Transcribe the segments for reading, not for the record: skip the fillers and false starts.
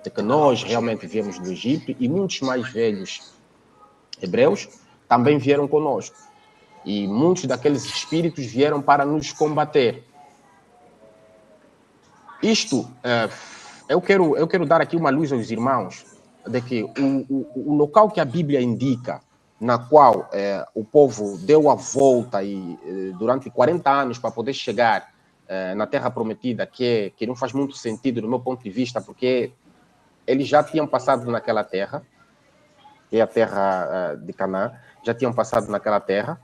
de que nós realmente viemos do Egito e muitos mais velhos hebreus também vieram conosco. E muitos daqueles espíritos vieram para nos combater. Isto, eu quero dar aqui uma luz aos irmãos, de que o local que a Bíblia indica, na qual o povo deu a volta durante 40 anos para poder chegar na Terra Prometida, que não faz muito sentido do meu ponto de vista, porque eles já tinham passado naquela terra, que é a terra de Canaã, já tinham passado naquela terra,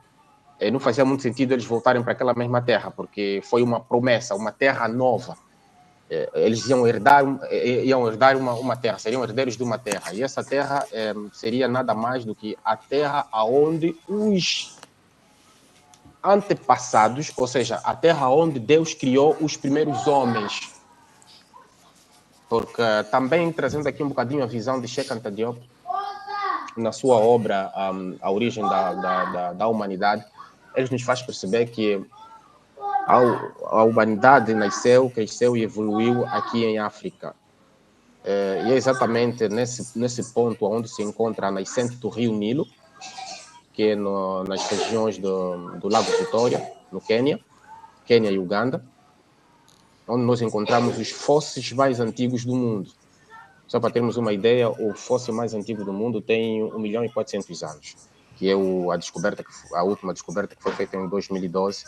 não fazia muito sentido eles voltarem para aquela mesma terra, porque foi uma promessa, uma terra nova. Eles iam herdar uma terra, seriam herdeiros de uma terra, e essa terra seria nada mais do que a terra onde os antepassados, ou seja, a terra onde Deus criou os primeiros homens. Porque também trazendo aqui um bocadinho a visão de Cheikh Anta Diop, na sua obra A Origem da Humanidade, ele nos faz perceber que a humanidade nasceu, cresceu e evoluiu aqui em África. E é exatamente nesse ponto onde se encontra a nascente do rio Nilo, que é nas regiões do Lago Vitória, no Quênia e Uganda, onde nós encontramos os fósseis mais antigos do mundo. Só para termos uma ideia, o fóssil mais antigo do mundo tem 1.400.000 anos, que é a última descoberta que foi feita em 2012,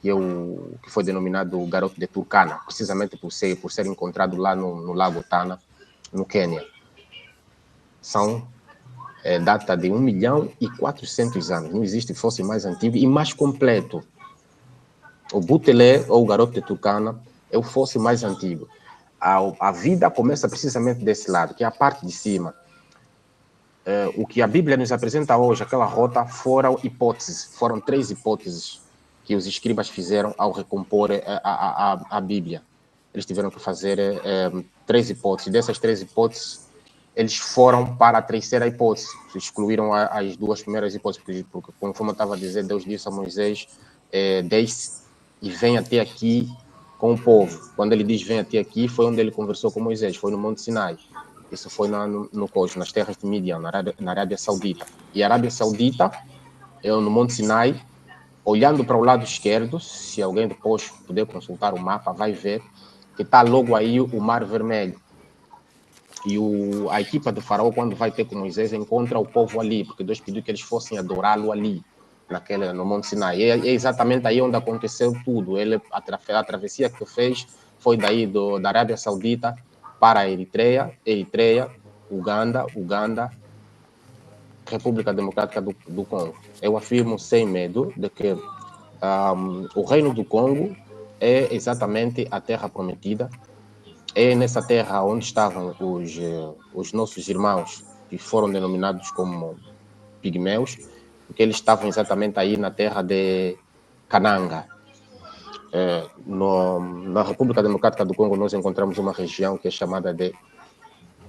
que foi denominado o Garoto de Turkana, precisamente por ser encontrado lá no Lago Tana, no Quênia. Data de 1.400.000 anos. Não existe fóssil mais antigo e mais completo. O Butelé, ou o Garoto de Turkana, é o fóssil mais antigo. A vida começa precisamente desse lado, que é a parte de cima. O que a Bíblia nos apresenta hoje, aquela rota, foram 3 hipóteses que os escribas fizeram ao recompor a Bíblia. Eles tiveram que fazer 3 hipóteses. Dessas 3 hipóteses, eles foram para a terceira hipótese. Excluíram as 2 primeiras hipóteses, porque, conforme eu estava a dizer, Deus disse a Moisés, desce e vem até aqui com o povo. Quando ele diz vem até aqui, foi onde ele conversou com Moisés, foi no Monte Sinai. Isso foi no Cojo, nas terras de Midian, na Arábia Saudita. E a Arábia Saudita, no Monte Sinai, olhando para o lado esquerdo, se alguém depois puder consultar o mapa, vai ver que está logo aí o Mar Vermelho. E a equipa de Faraó, quando vai ter com Moisés, encontra o povo ali, porque Deus pediu que eles fossem adorá-lo ali, no Monte Sinai. É exatamente aí onde aconteceu tudo. A travessia que fez foi daí da Arábia Saudita para a Eritreia, Uganda, República Democrática do Congo. Eu afirmo sem medo de que o Reino do Congo é exatamente a terra prometida. É nessa terra onde estavam os nossos irmãos, que foram denominados como pigmeus, porque eles estavam exatamente aí na terra de Kananga. Na República Democrática do Congo, nós encontramos uma região que é chamada de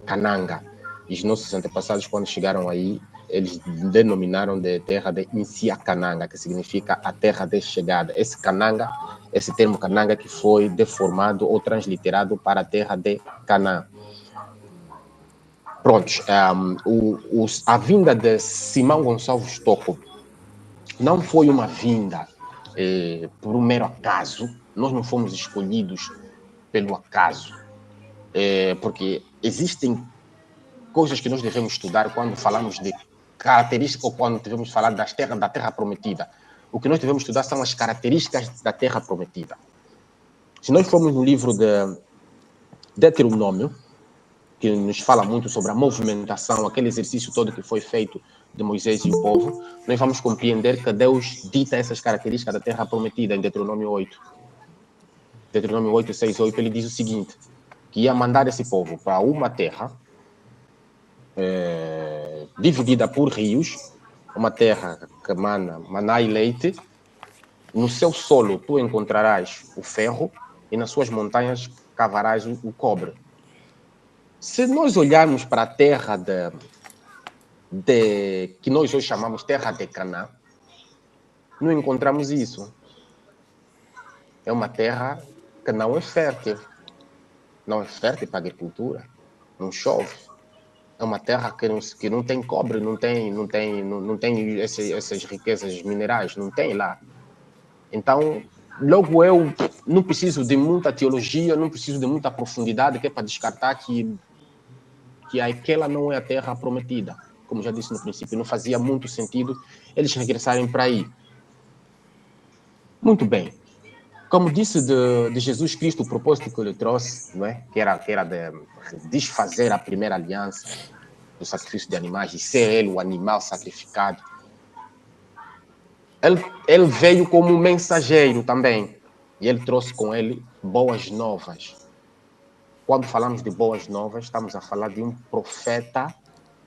Kananga. E os nossos antepassados, quando chegaram aí, eles denominaram de terra de Nsiakananga, que significa a terra de chegada. Esse termo Kananga que foi deformado ou transliterado para a terra de Canaã. Prontos, a vinda de Simão Gonçalves Toco não foi uma vinda por um mero acaso. Nós não fomos escolhidos pelo acaso, porque existem coisas que nós devemos estudar quando falamos de características, ou quando devemos falar da Terra Prometida. O que nós devemos estudar são as características da Terra Prometida. Se nós formos no livro de Deuteronômio, que nos fala muito sobre a movimentação, aquele exercício todo que foi feito de Moisés e o povo, nós vamos compreender que Deus dita essas características da Terra Prometida em Deuteronômio 8. Deuteronômio 8, 6, 8, ele diz o seguinte, que ia mandar esse povo para uma terra dividida por rios, uma terra que mana maná e leite. No seu solo tu encontrarás o ferro e nas suas montanhas cavarás o cobre. Se nós olharmos para a terra que nós hoje chamamos terra de Canaã, não encontramos isso. É uma terra que não é fértil. Não é fértil para a agricultura. não chove. É uma terra que não tem cobre, não tem essas riquezas minerais, não tem lá. Então, logo eu não preciso de muita teologia, não preciso de muita profundidade, que é para descartar que aquela não é a terra prometida. Como já disse no princípio, não fazia muito sentido eles regressarem para aí. Muito bem. Como disse de Jesus Cristo, o propósito que ele trouxe, não é? que era de desfazer a primeira aliança do sacrifício de animais e ser ele o animal sacrificado. Ele veio como um mensageiro também. E ele trouxe com ele boas novas. Quando falamos de boas novas, estamos a falar de um profeta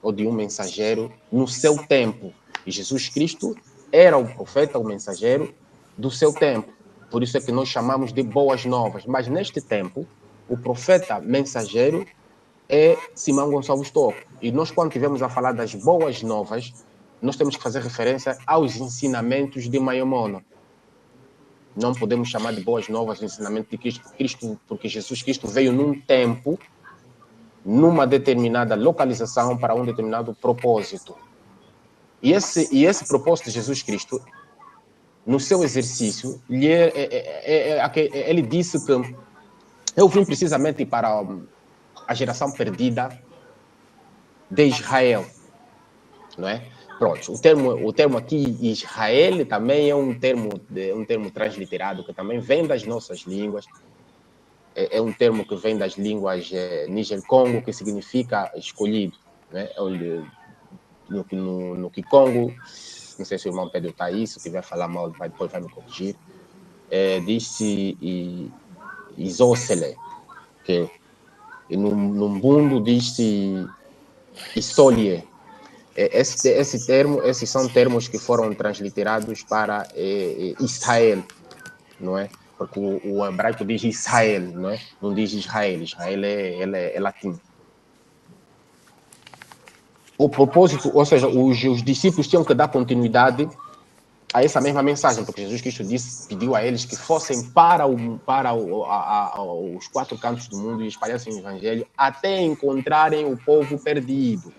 ou de um mensageiro no seu tempo. E Jesus Cristo era o profeta, o mensageiro do seu tempo. Por isso é que nós chamamos de boas novas. Mas neste tempo, o profeta mensageiro é Simão Gonçalves Toco. E nós, quando estivermos a falar das boas novas, nós temos que fazer referência aos ensinamentos de Maimônides. Não podemos chamar de boas novas o ensinamento de Cristo, porque Jesus Cristo veio num tempo, numa determinada localização, para um determinado propósito. E esse propósito de Jesus Cristo, no seu exercício, ele disse que eu vim precisamente para a geração perdida de Israel, não é? Pronto, o termo aqui Israel também é um termo transliterado que também vem das nossas línguas. É um termo que vem das línguas Níger-Congo, que significa escolhido, né? No Kikongo, não sei se o irmão Pedro está aí, se tiver falar mal, depois vai me corrigir. Diz-se Isócele, que no mundo diz-se Isolie. Esses são termos que foram transliterados para Israel, não é? Porque o hebraico diz Israel, não é? Não diz Israel. Israel é latim. O propósito, ou seja, os discípulos tinham que dar continuidade a essa mesma mensagem, porque Jesus Cristo pediu a eles que fossem para os quatro cantos do mundo e espalhassem o evangelho até encontrarem o povo perdido.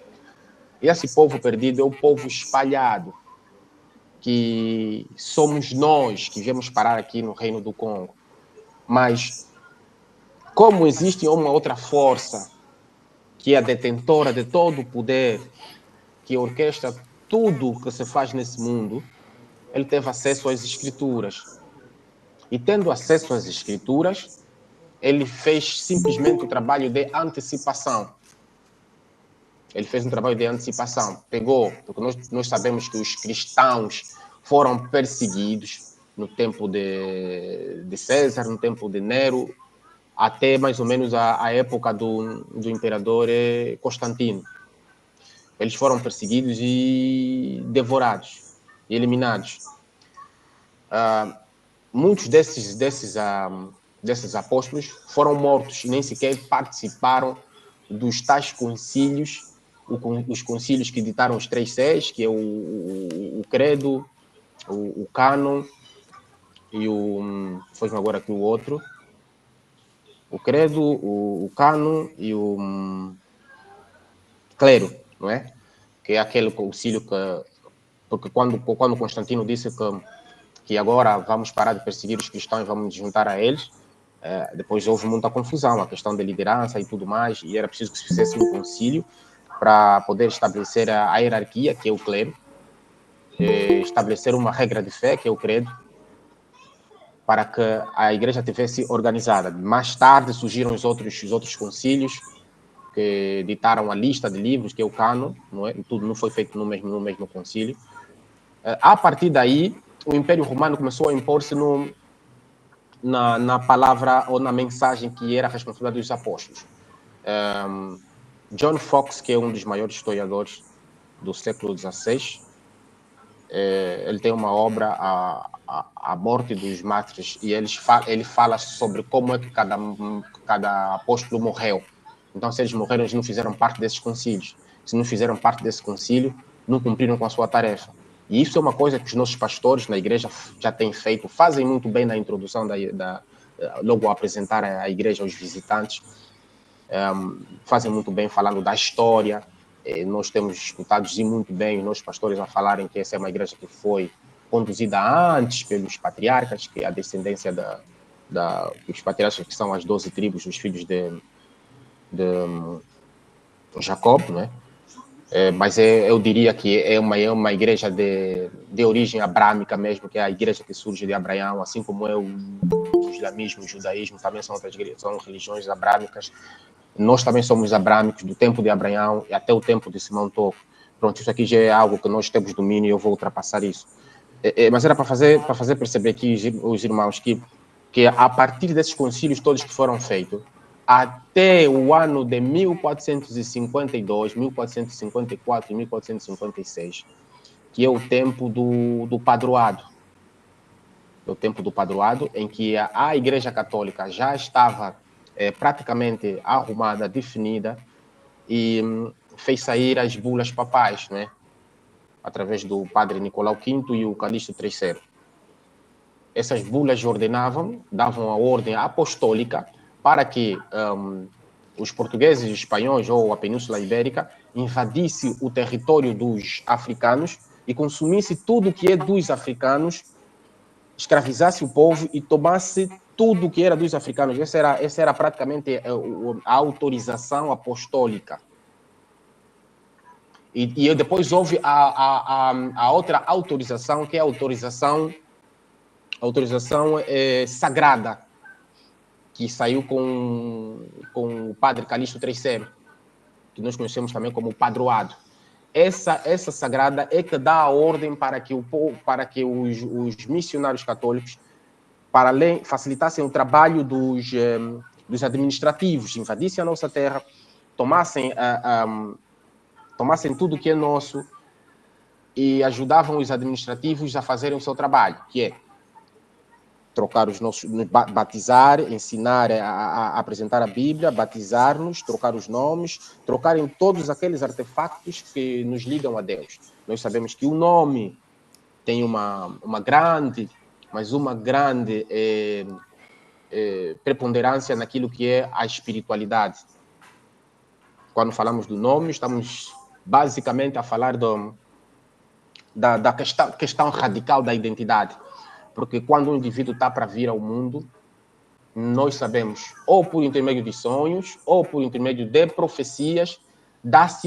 E esse povo perdido é o povo espalhado, que somos nós que viemos parar aqui no Reino do Congo. Mas, como existe uma outra força, que é a detentora de todo o poder, que orquestra tudo o que se faz nesse mundo, ele teve acesso às Escrituras. E tendo acesso às Escrituras, ele fez simplesmente o trabalho de antecipação. Ele fez um trabalho de antecipação. Pegou, porque nós sabemos que os cristãos foram perseguidos no tempo de César, no tempo de Nero, até mais ou menos a época do imperador Constantino. Eles foram perseguidos e devorados, e eliminados. Muitos desses apóstolos foram mortos e nem sequer participaram dos tais concílios, os concílios que ditaram os 3 Cs, que é o credo, o cânon e o... Foi-me agora aqui o outro. O credo, o cânon e o clero, não é? Que é aquele concílio que... Porque quando Constantino disse que agora vamos parar de perseguir os cristãos e vamos nos juntar a eles, depois houve muita confusão, a questão da liderança e tudo mais, e era preciso que se fizesse um concílio para poder estabelecer a hierarquia, que é o clero, estabelecer uma regra de fé, que é o credo, para que a igreja tivesse organizada. Mais tarde surgiram os outros concílios, que ditaram a lista de livros, que é o cânon, não é? Tudo não foi feito no mesmo concílio. A partir daí, o Império Romano começou a impor-se na palavra ou na mensagem que era a responsabilidade dos apóstolos. John Fox, que é um dos maiores historiadores do século XVI, ele tem uma obra, A Morte dos Mártires, e ele fala sobre como é que cada apóstolo morreu. Então, se eles morreram, eles não fizeram parte desses concílios. Se não fizeram parte desse concílio, não cumpriram com a sua tarefa. E isso é uma coisa que os nossos pastores na igreja já têm feito, fazem muito bem na introdução, logo ao apresentar a igreja aos visitantes. fazem muito bem falando da história. Nós temos escutado muito bem os nossos pastores a falarem que essa é uma igreja que foi conduzida antes pelos patriarcas, que é a descendência dos patriarcas, que são as 12 tribos dos filhos de Jacob, né? Mas eu diria que é uma igreja de origem abrâmica mesmo, que é a igreja que surge de Abraão, assim como o islamismo, o judaísmo, também são são religiões abrâmicas. Nós também somos abrâmicos do tempo de Abraão e até o tempo de Simão Toco. Pronto, isso aqui já é algo que nós temos domínio e eu vou ultrapassar isso. Mas era para fazer perceber aqui os irmãos que a partir desses concílios todos que foram feitos, até o ano de 1452, 1454 e 1456, que é o tempo do padroado. É o tempo do padroado, em que a Igreja Católica já estava praticamente arrumada, definida, e fez sair as bulas papais, né? Através do padre Nicolau V e o Calixto III. Essas bulas ordenavam, davam a ordem apostólica para que os portugueses, espanhóis ou a Península Ibérica invadissem o território dos africanos e consumisse tudo que é dos africanos, escravizasse o povo e tomasse tudo que era dos africanos. Essa era praticamente a autorização apostólica. E depois houve a outra autorização, que é a autorização sagrada, que saiu com o padre Calixto III, que nós conhecemos também como padroado. Essa sagrada é que dá a ordem para que os missionários católicos, para além, facilitassem o trabalho dos administrativos, invadissem a nossa terra, tomassem tudo que é nosso e ajudavam os administrativos a fazerem o seu trabalho, que é trocar os nossos, batizar, ensinar a apresentar a Bíblia, batizar-nos, trocar os nomes, trocarem todos aqueles artefatos que nos ligam a Deus. Nós sabemos que o nome tem uma grande preponderância naquilo que é a espiritualidade. Quando falamos do nome, estamos basicamente a falar da questão radical da identidade. Porque quando um indivíduo está para vir ao mundo, nós sabemos, ou por intermédio de sonhos, ou por intermédio de profecias,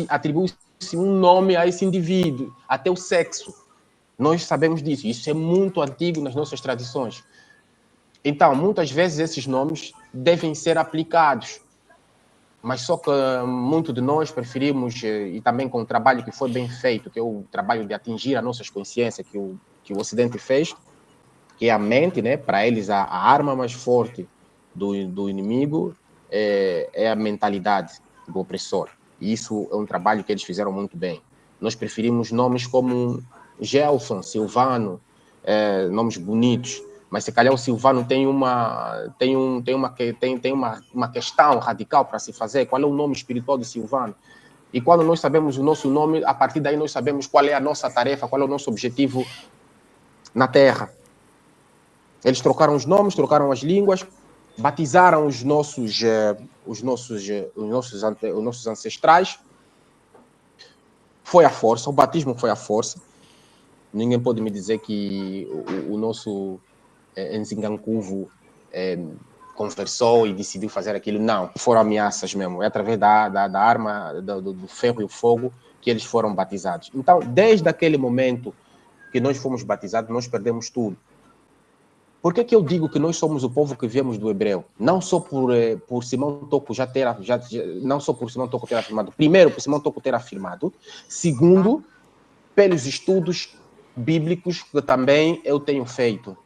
atribui-se um nome a esse indivíduo, até o sexo. Nós sabemos disso. Isso é muito antigo nas nossas tradições. Então, muitas vezes esses nomes devem ser aplicados. Mas só que muito de nós preferimos, e também com o trabalho que foi bem feito, que é o trabalho de atingir as nossas consciências que o Ocidente fez, que é a mente, né? Para eles, a arma mais forte do inimigo é a mentalidade do opressor. E isso é um trabalho que eles fizeram muito bem. Nós preferimos nomes como Gelson, Silvano, nomes bonitos, mas se calhar o Silvano tem uma questão radical para se fazer. Qual é o nome espiritual de Silvano? E quando nós sabemos o nosso nome, a partir daí nós sabemos qual é a nossa tarefa, qual é o nosso objetivo na Terra. Eles trocaram os nomes, trocaram as línguas, batizaram os nossos ancestrais. Foi à força, o batismo foi à força. Ninguém pode me dizer que o nosso Nzingankuvu conversou e decidiu fazer aquilo. Não, foram ameaças mesmo. É através da arma, do ferro e o fogo que eles foram batizados. Então, desde aquele momento que nós fomos batizados, nós perdemos tudo. Por que eu digo que nós somos o povo que viemos do hebreu? Não só por Simão Toco não só por Simão Toco ter afirmado. Primeiro, por Simão Toco ter afirmado. Segundo, pelos estudos bíblicos que também eu tenho feito.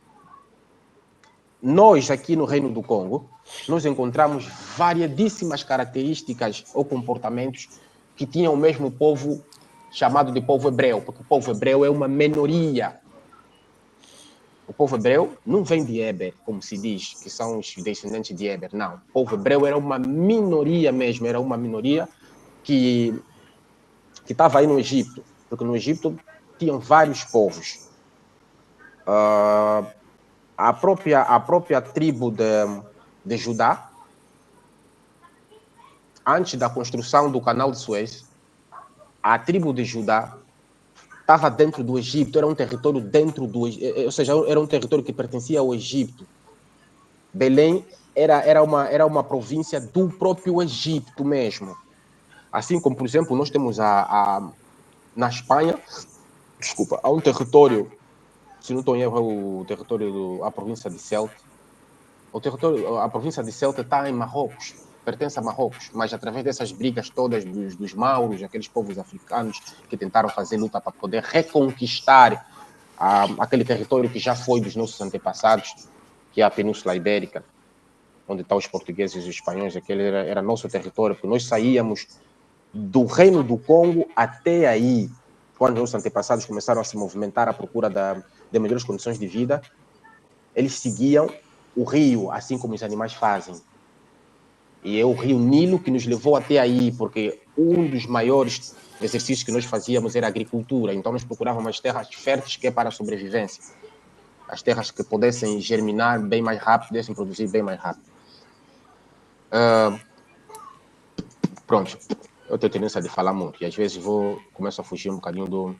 Nós, aqui no Reino do Congo, nós encontramos variedíssimas características ou comportamentos que tinham o mesmo povo chamado de povo hebreu, porque o povo hebreu é uma minoria. O povo hebreu não vem de Eber, como se diz, que são os descendentes de Eber. Não. O povo hebreu era uma minoria mesmo, era uma minoria que estava aí no Egito, porque no Egito tinham vários povos. A própria tribo de Judá antes da construção do canal de Suez, a tribo de Judá estava dentro do Egito, era um território dentro do Egito, ou seja, era um território que pertencia ao Egito. Belém era uma província do próprio Egito mesmo. Assim como, por exemplo, nós temos na Espanha, desculpa, há um território, se não estou em erro, o território a província de Ceuta. A província de Ceuta está em Marrocos, pertence a Marrocos, mas através dessas brigas todas dos mauros, aqueles povos africanos que tentaram fazer luta para poder reconquistar aquele território que já foi dos nossos antepassados, que é a Península Ibérica, onde estão os portugueses e os espanhóis, aquele era nosso território, porque nós saíamos do Reino do Congo até aí, quando os antepassados começaram a se movimentar à procura de melhores condições de vida, eles seguiam o rio, assim como os animais fazem. E é o rio Nilo que nos levou até aí, porque um dos maiores exercícios que nós fazíamos era a agricultura. Então, nós procurávamos as terras férteis, que é para a sobrevivência. As terras que pudessem germinar bem mais rápido, pudessem produzir bem mais rápido. Pronto, eu tenho tendência de falar muito, e às vezes começo a fugir um bocadinho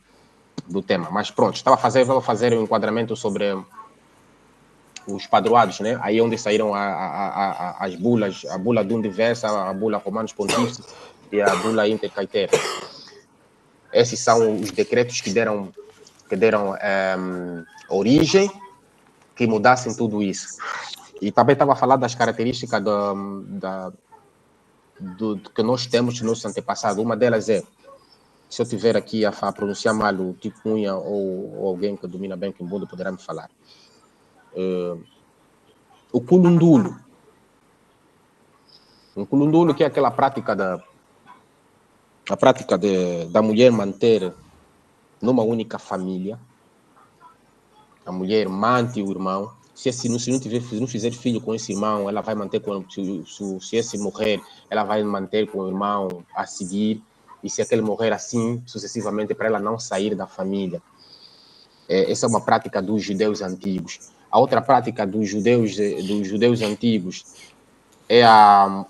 do tema. Mas pronto, estava a fazer um enquadramento sobre os padroados, né? Aí onde saíram as bulas, a bula Dum Diversa, a bula Romanos Pontífice e a bula Intercaetera. Esses são os decretos que deram origem, que mudassem tudo isso. E também estava a falar das características do que nós temos de nossos antepassados. Uma delas é, se eu tiver aqui a pronunciar mal o Ticunha ou alguém que domina bem o Quimbundo poderá me falar. O culundulo. O culundulo, que é aquela prática da mulher manter numa única família. A mulher mante o irmão. Se não fizer filho com esse irmão, ela vai manter se esse morrer, ela vai manter com o irmão a seguir. E se aquele morrer assim, sucessivamente, para ela não sair da família. Essa é uma prática dos judeus antigos. A outra prática dos judeus antigos é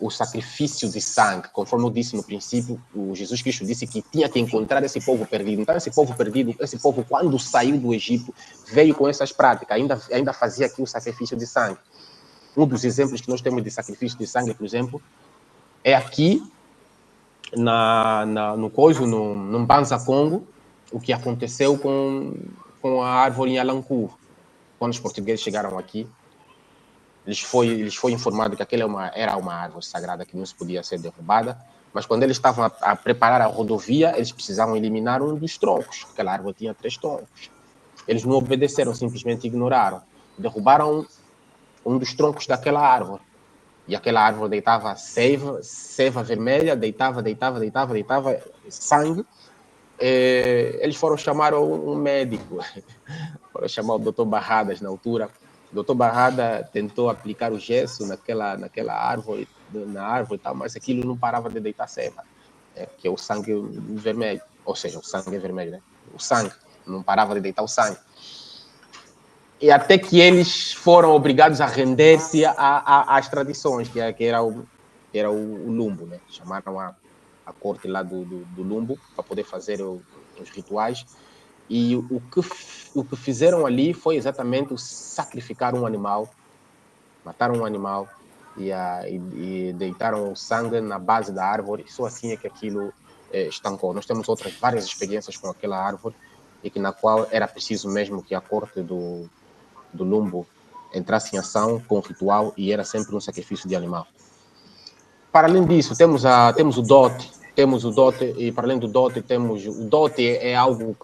o sacrifício de sangue. Conforme eu disse no princípio, o Jesus Cristo disse que tinha que encontrar esse povo perdido. Então, esse povo perdido, esse povo, quando saiu do Egito, veio com essas práticas, ainda fazia aqui o sacrifício de sangue. Um dos exemplos que nós temos de sacrifício de sangue, por exemplo, é aqui no Mbanza Congo, o que aconteceu com a árvore em Alancourt. Quando os portugueses chegaram aqui, eles foi informado que aquela era uma árvore sagrada que não se podia ser derrubada, mas quando eles estavam a preparar a rodovia, eles precisavam eliminar um dos troncos. Aquela árvore tinha 3 troncos. Eles não obedeceram, simplesmente ignoraram. Derrubaram um dos troncos daquela árvore. E aquela árvore deitava seiva vermelha, deitava sangue. Eles foram chamar um médico, foram chamar o Dr. Barradas na altura. O Dr. Barrada tentou aplicar o gesso naquela árvore, e tal, mas aquilo não parava de deitar seiva, que é o sangue vermelho, ou seja, o sangue é vermelho, né? O sangue, não parava de deitar o sangue. E até que eles foram obrigados a render-se às tradições, que era o lumbo, né? Chamaram a corte lá do lumbo para poder fazer os rituais. E o que fizeram ali foi exatamente sacrificar um animal, mataram um animal e deitaram o sangue na base da árvore. Só assim é que aquilo estancou. Nós temos várias experiências com aquela árvore e na qual era preciso mesmo que a corte do lumbo entrasse em ação com o ritual e era sempre um sacrifício de animal. Para além disso, temos o dote. E para além do dote, o dote é algo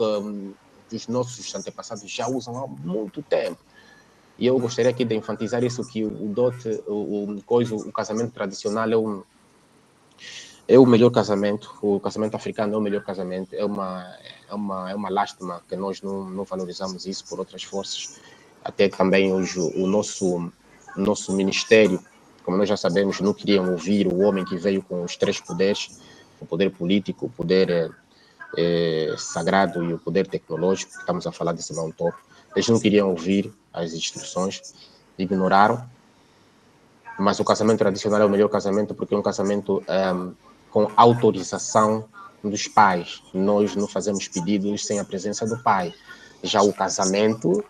que os nossos antepassados já usam há muito tempo. E eu gostaria aqui de enfatizar isso, que o dote, o casamento tradicional é o melhor casamento. O casamento africano é o melhor casamento. É uma lástima que nós não valorizamos isso por outras forças. Até também hoje o nosso ministério, como nós já sabemos, não queriam ouvir o homem que veio com os 3 poderes, o poder político, o poder sagrado e o poder tecnológico. Estamos a falar desse Mount Top. Eles não queriam ouvir as instruções, ignoraram. Mas o casamento tradicional é o melhor casamento porque é um casamento com autorização dos pais. Nós não fazemos pedidos sem a presença do pai. Já o casamento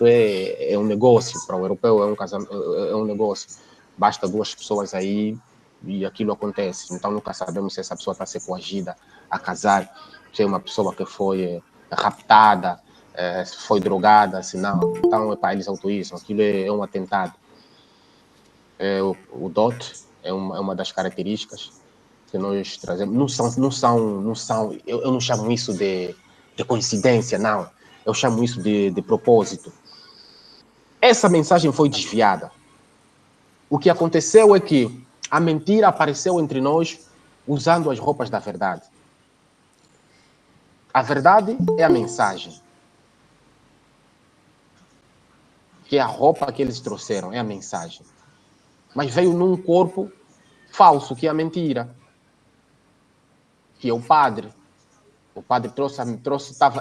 é um negócio. Para o europeu é um negócio. Basta duas pessoas aí e aquilo acontece. Então nunca sabemos se essa pessoa está a ser coagida a casar, se é uma pessoa que foi raptada, se foi drogada, se não. Então eles autorizam. Aquilo é um atentado. O DOT é uma das características que nós trazemos. Não são eu não chamo isso de coincidência, não. Eu chamo isso de propósito. Essa mensagem foi desviada. O que aconteceu é que a mentira apareceu entre nós usando as roupas da verdade. A verdade é a mensagem. Que é a roupa que eles trouxeram, é a mensagem. Mas veio num corpo falso, que é a mentira. Que é o padre. O padre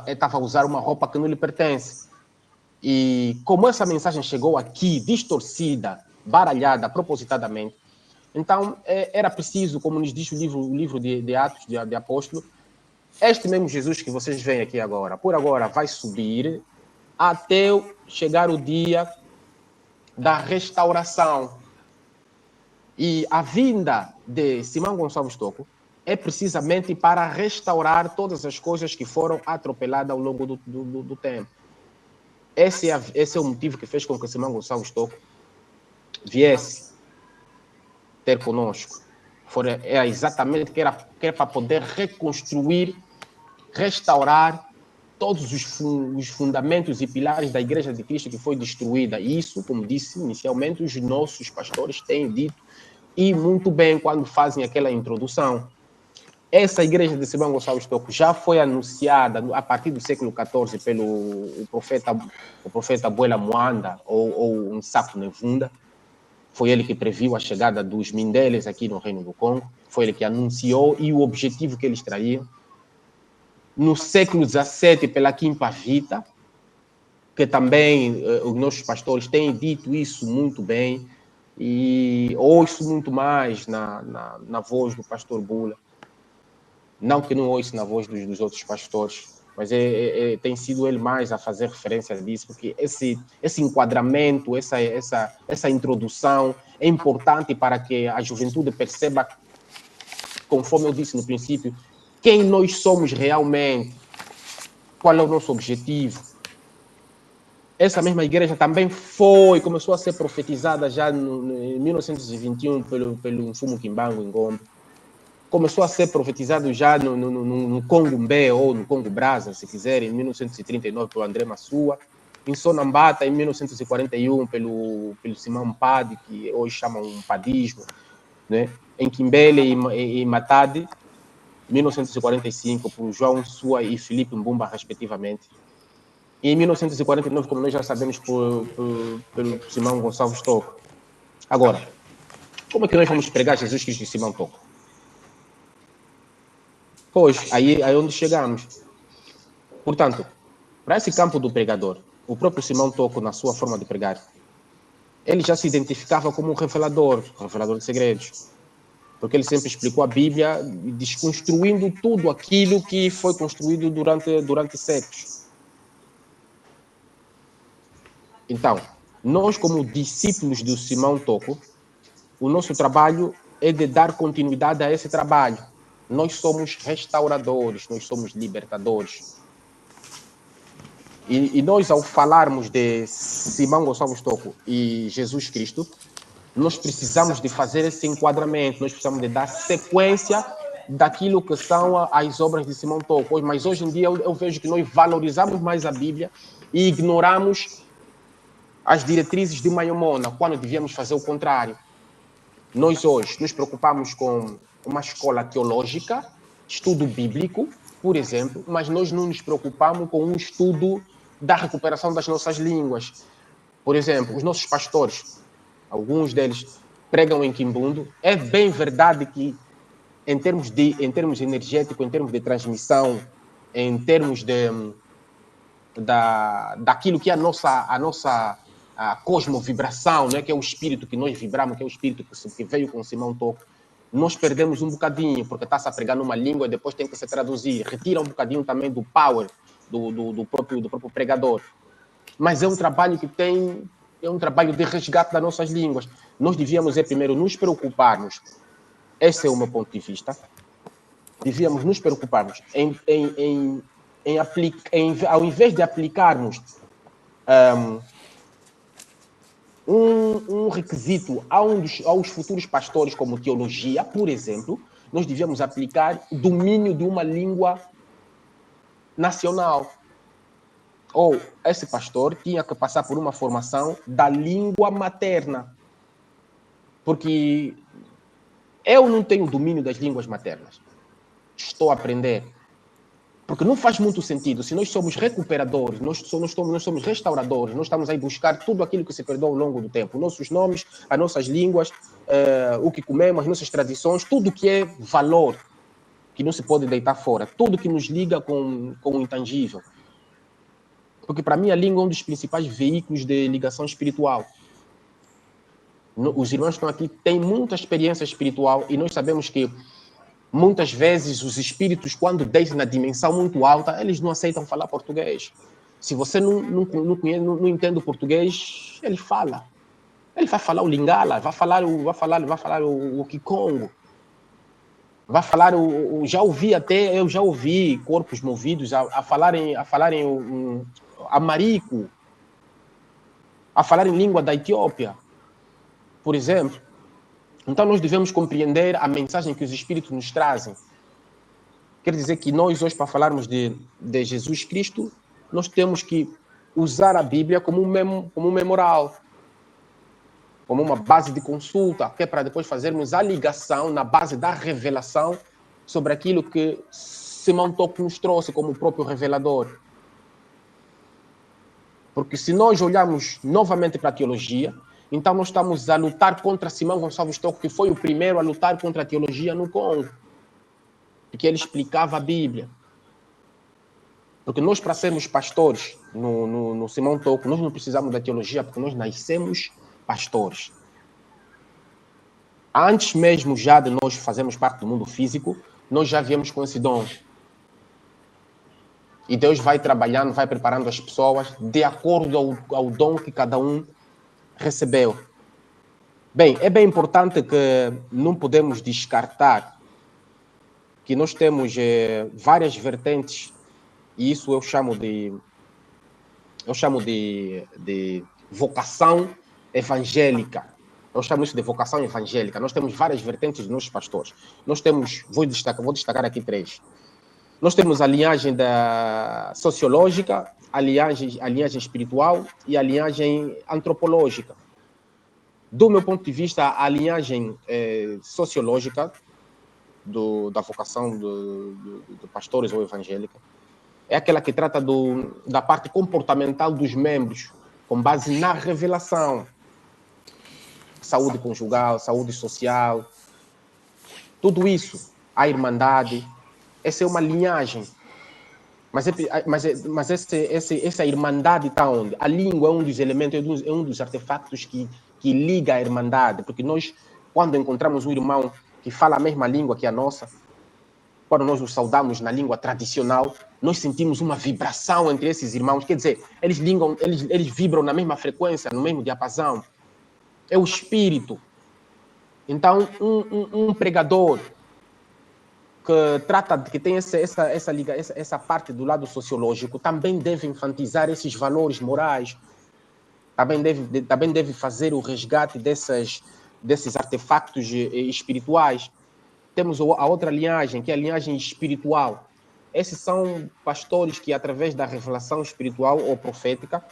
estava a usar uma roupa que não lhe pertence. E como essa mensagem chegou aqui, distorcida, baralhada, propositadamente, então era preciso, como nos diz o livro de Atos de Apóstolo, este mesmo Jesus que vocês veem aqui agora, por agora vai subir até chegar o dia da restauração. E a vinda de Simão Gonçalves Tocco é precisamente para restaurar todas as coisas que foram atropeladas ao longo do tempo. Esse é o motivo que fez com que Simão Gonçalves Tocco viesse ter conosco. Era exatamente que era para poder reconstruir, restaurar todos os fundamentos e pilares da Igreja de Cristo que foi destruída. E isso, como disse inicialmente, os nossos pastores têm dito, e muito bem quando fazem aquela introdução. Essa igreja de Simão Gonçalves Tocco já foi anunciada a partir do século XIV pelo profeta Abuela Muanda, ou Nsaku Nevunda. Foi ele que previu a chegada dos Mindeles aqui no Reino do Congo. Foi ele que anunciou e o objetivo que eles trariam. No século XVII, pela Quimpa Vita, que também os nossos pastores têm dito isso muito bem, e ouço muito mais na voz do pastor Bula. Não que não ouço na voz dos outros pastores, mas tem sido ele mais a fazer referência disso, porque esse enquadramento, essa introdução é importante para que a juventude perceba, conforme eu disse no princípio, quem nós somos realmente, qual é o nosso objetivo. Essa mesma igreja também começou a ser profetizada já em 1921 pelo Mfumu Kimbangu Ngombe. Começou a ser profetizado já no Congo Mbé, ou no Congo Brasa, se quiser, em 1939 pelo André Massua. Em Sonambata, em 1941, pelo Simão Mpadi, que hoje chamam um padismo. Né? Em Quimbele e Matadi, 1945, por João Sua e Felipe Mbumba, respectivamente. E em 1949, como nós já sabemos, pelo Simão Gonçalves Tocco. Agora, como é que nós vamos pregar Jesus Cristo de Simão Tocco? Pois, aí é onde chegamos. Portanto, para esse campo do pregador, o próprio Simão Tocco, na sua forma de pregar, ele já se identificava como um revelador de segredos. Porque ele sempre explicou a Bíblia desconstruindo tudo aquilo que foi construído durante séculos. Então, nós como discípulos do Simão Tocco, o nosso trabalho é de dar continuidade a esse trabalho. Nós somos restauradores, nós somos libertadores. E nós, ao falarmos de Simão Gonçalves Tocco e Jesus Cristo, nós precisamos de fazer esse enquadramento, nós precisamos de dar sequência daquilo que são as obras de Simão Tocco. Mas hoje em dia eu vejo que nós valorizamos mais a Bíblia e ignoramos as diretrizes de Maimona, quando devíamos fazer o contrário. Nós hoje nos preocupamos com uma escola teológica, estudo bíblico, por exemplo, mas nós não nos preocupamos com um estudo da recuperação das nossas línguas. Por exemplo, os nossos pastores, alguns deles pregam em Quimbundo. É bem verdade que, em termos energéticos, em termos de transmissão, em termos daquilo que é a nossa a cosmovibração, né, que é o espírito que nós vibramos, que é o espírito que veio com Simão Toco, nós perdemos um bocadinho, porque está-se a pregar numa língua e depois tem que se traduzir. Retira um bocadinho também do power do próprio pregador. Mas é um trabalho que é um trabalho de resgate das nossas línguas. Nós devíamos, primeiro, nos preocuparmos. Esse é o meu ponto de vista. Devíamos nos preocuparmos ao invés de aplicarmos um requisito aos futuros pastores, como teologia, por exemplo, nós devíamos aplicar o domínio de uma língua nacional. Ou esse pastor tinha que passar por uma formação da língua materna. Porque eu não tenho domínio das línguas maternas. Estou a aprender. Porque não faz muito sentido. Se nós somos recuperadores, nós somos restauradores, nós estamos aí buscar tudo aquilo que se perdeu ao longo do tempo. Nossos nomes, as nossas línguas, o que comemos, as nossas tradições, tudo que é valor, que não se pode deitar fora. Tudo que nos liga com o intangível. Porque para mim a língua é um dos principais veículos de ligação espiritual. Os irmãos que estão aqui têm muita experiência espiritual e nós sabemos que muitas vezes os espíritos, quando descem na dimensão muito alta, eles não aceitam falar português. Se você não entende o português, ele fala. Ele vai falar o Lingala, vai falar o Kikongo. Vai falar eu já ouvi corpos movidos a falarem amarico, a falar em língua da Etiópia, por exemplo. Então nós devemos compreender a mensagem que os espíritos nos trazem. Quer dizer que nós hoje, para falarmos de Jesus Cristo, nós temos que usar a Bíblia como um memorial, como uma base de consulta, que é para depois fazermos a ligação na base da revelação sobre aquilo que Simão Toco nos trouxe como o próprio revelador. Porque se nós olharmos novamente para a teologia, então nós estamos a lutar contra Simão Gonçalves Toco, que foi o primeiro a lutar contra a teologia no Congo. Porque ele explicava a Bíblia. Porque nós, para sermos pastores no Simão Toco, nós não precisamos da teologia, porque nós nascemos pastores. Antes mesmo já de nós fazermos parte do mundo físico, nós já viemos com esse dom. E Deus vai trabalhando, vai preparando as pessoas de acordo ao dom que cada um recebeu. Bem, é bem importante que não podemos descartar que nós temos várias vertentes, e isso eu chamo de vocação evangélica. Eu chamo isso de vocação evangélica. Nós temos várias vertentes dos nossos pastores. Nós temos, vou destacar aqui 3. Nós temos a linhagem sociológica, a linhagem espiritual e a linhagem antropológica. Do meu ponto de vista, a linhagem sociológica da vocação do pastores ou evangélica é aquela que trata da parte comportamental dos membros, com base na revelação. Saúde conjugal, saúde social, tudo isso, a irmandade, essa é uma linhagem. Mas essa irmandade está onde? A língua é um dos elementos, é um dos artefactos que liga a irmandade, porque nós, quando encontramos um irmão que fala a mesma língua que a nossa, quando nós os saudamos na língua tradicional, nós sentimos uma vibração entre esses irmãos, quer dizer, eles vibram na mesma frequência, no mesmo diapasão. É o espírito. Então, um pregador que tem essa parte do lado sociológico também deve enfatizar esses valores morais, também deve fazer o resgate desses artefactos espirituais. Temos a outra linhagem, que é a linhagem espiritual. Esses são pastores que, através da revelação espiritual ou profética,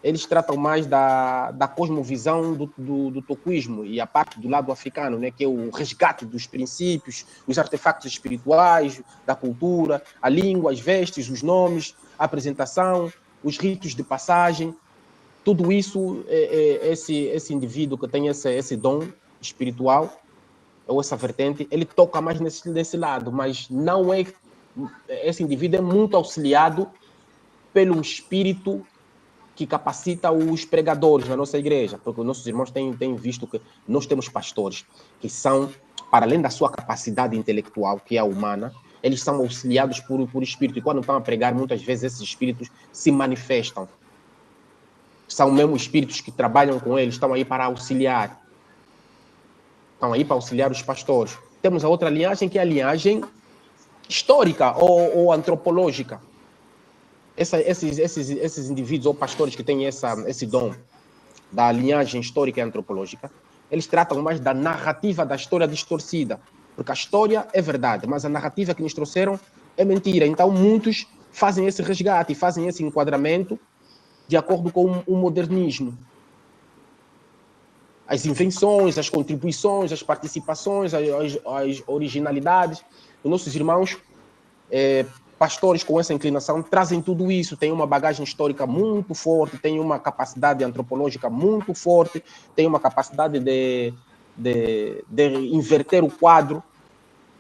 eles tratam mais da cosmovisão do toquismo e a parte do lado africano, né, que é o resgate dos princípios, os artefactos espirituais, da cultura, a língua, as vestes, os nomes, a apresentação, os ritos de passagem. Tudo isso, esse indivíduo que tem esse dom espiritual, ou essa vertente, ele toca mais nesse lado, mas não é... Esse indivíduo é muito auxiliado pelo espírito que capacita os pregadores na nossa igreja, porque os nossos irmãos têm visto que nós temos pastores que são, para além da sua capacidade intelectual, que é a humana, eles são auxiliados por espírito. E quando estão a pregar, muitas vezes esses espíritos se manifestam. São mesmo espíritos que trabalham com eles, estão aí para auxiliar. Estão aí para auxiliar os pastores. Temos a outra linhagem, que é a linhagem histórica ou antropológica. Esses indivíduos ou pastores que têm esse dom da linhagem histórica e antropológica, eles tratam mais da narrativa da história distorcida. Porque a história é verdade, mas a narrativa que nos trouxeram é mentira. Então, muitos fazem esse resgate, fazem esse enquadramento de acordo com o modernismo. As invenções, as contribuições, as participações, as originalidades. Os nossos irmãos, pastores com essa inclinação, trazem tudo isso. Tem uma bagagem histórica muito forte, tem uma capacidade antropológica muito forte, tem uma capacidade de inverter o quadro,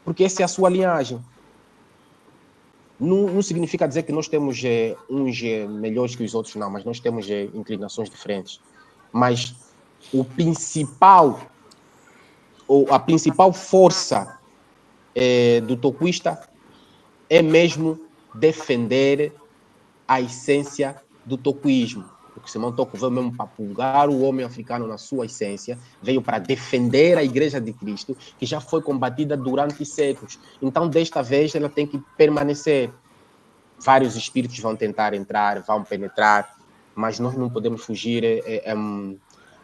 porque essa é a sua linhagem. Não significa dizer que nós temos uns melhores que os outros, não, mas nós temos inclinações diferentes. Mas a principal força do toquista é mesmo defender a essência do toquismo. Porque Simão Toco veio mesmo para pulgar o homem africano na sua essência, veio para defender a Igreja de Cristo, que já foi combatida durante séculos. Então, desta vez, ela tem que permanecer. Vários espíritos vão tentar entrar, vão penetrar, mas nós não podemos fugir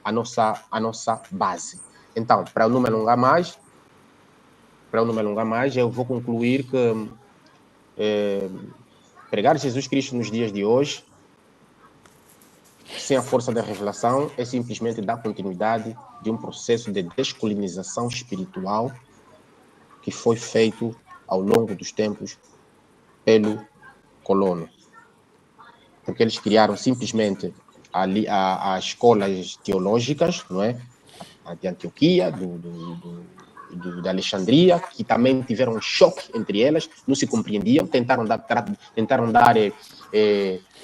a nossa base. Então, para eu não me alongar mais, eu vou concluir que pregar Jesus Cristo nos dias de hoje, sem a força da revelação, é simplesmente dar continuidade de um processo de descolonização espiritual que foi feito ao longo dos tempos pelo colono. Porque eles criaram simplesmente as escolas teológicas, não é? A de Antioquia, de Alexandria, que também tiveram um choque entre elas, não se compreendiam, tentaram dar